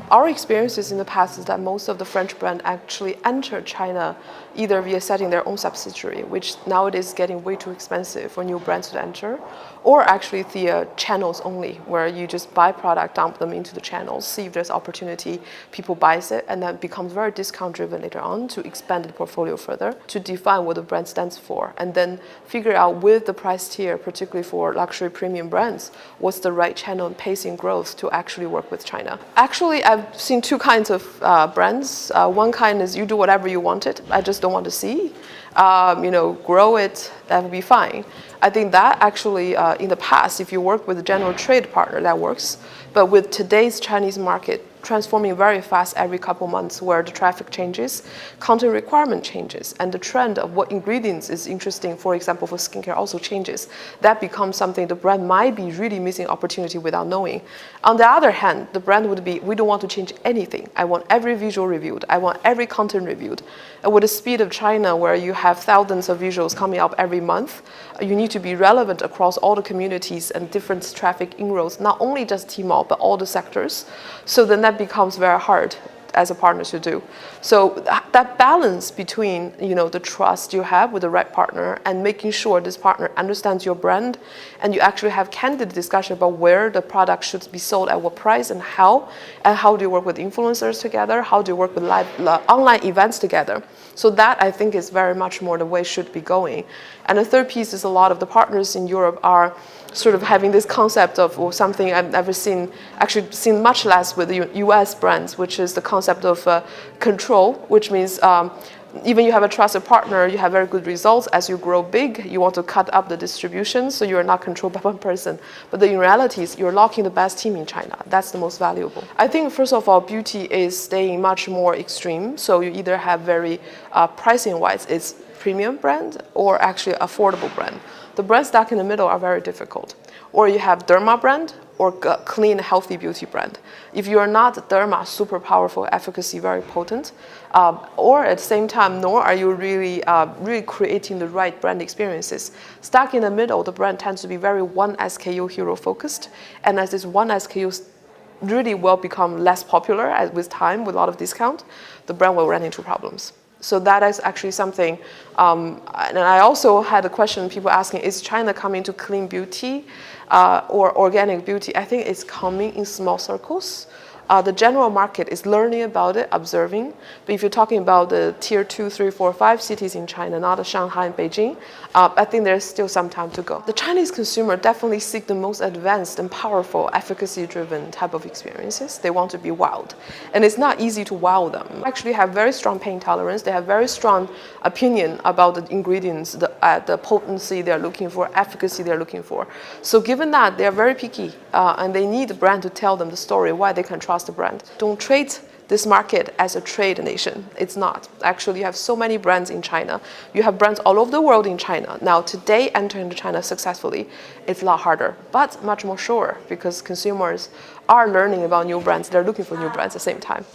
Our experiences in the past is that most of the French brands actually enter China either via setting their own subsidiary, which nowadays is getting way too expensive for new brands to enter, or actually via channels only, where you just buy product, dump them into the channels, see if there's opportunity, people buys it, and then becomes very discount driven later on to expand the portfolio further, to define what the brand stands for, and then figure out with the price tier, particularly for luxury premium brands, what's the right channel and pacing growth to actually work with China. Actually, I've seen two kinds of brands. One kind is you do whatever you want it. I just don't want to see. Grow it, that would be fine. I think that actually, in the past, if you work with a general trade partner, that works. But with today's Chinese market transforming very fast every couple months, where the traffic changes, content requirement changes, and the trend of what ingredients is interesting, for example, for skincare also changes, that becomes something the brand might be really missing opportunity without knowing. On the other hand, the brand would be, we don't want to change anything. I want every visual reviewed. I want every content reviewed. And with the speed of China, where you have thousands of visuals coming up every month, you need to be relevant across all the communities and different traffic inroads, not only just Tmall, but all the sectors. So then that becomes very hard as a partner to do. So that balance between the trust you have with the right partner and making sure this partner understands your brand, and you actually have candid discussion about where the product should be sold at what price and how do you work with influencers together, how do you work with live online events together. So that, I think, is very much more the way it should be going. And the third piece is a lot of the partners in Europe are sort of having this concept of, or something I've never seen, actually seen much less with the US brands, which is the concept of control, which means even you have a trusted partner, you have very good results. As you grow big, you want to cut up the distribution, so you're not controlled by one person. But in reality, you're locking the best team in China. That's the most valuable. I think, first of all, beauty is staying much more extreme. So you either have very pricing-wise, it's premium brand or actually affordable brand. The brands stuck in the middle are very difficult. Or you have derma brand or clean, healthy beauty brand. If you are not derma, super powerful, efficacy, very potent, or at the same time, nor are you really creating the right brand experiences. Stuck in the middle, the brand tends to be very one SKU hero focused, and as this one SKU really will become less popular with time, with a lot of discount, the brand will run into problems. So that is actually something, and I also had a question, people asking, is China coming to clean beauty or organic beauty? I think it's coming in small circles. The general market is learning about it, observing. But if you're talking about the tier 2, 3, 4, 5 cities in China, not Shanghai and Beijing, I think there's still some time to go. The Chinese consumer definitely seek the most advanced and powerful, efficacy-driven type of experiences. They want to be wowed. And it's not easy to wow them. They actually have very strong pain tolerance. They have very strong opinion about the ingredients, the potency they're looking for, efficacy they're looking for. So given that, they're very picky, and they need the brand to tell them the story, why they can trust the brand. Don't treat this market as a trade nation. It's not. Actually, you have so many brands in China. You have brands all over the world in China. Now, today, entering China successfully, it's a lot harder, but much more sure, because consumers are learning about new brands. They're looking for new brands at the same time.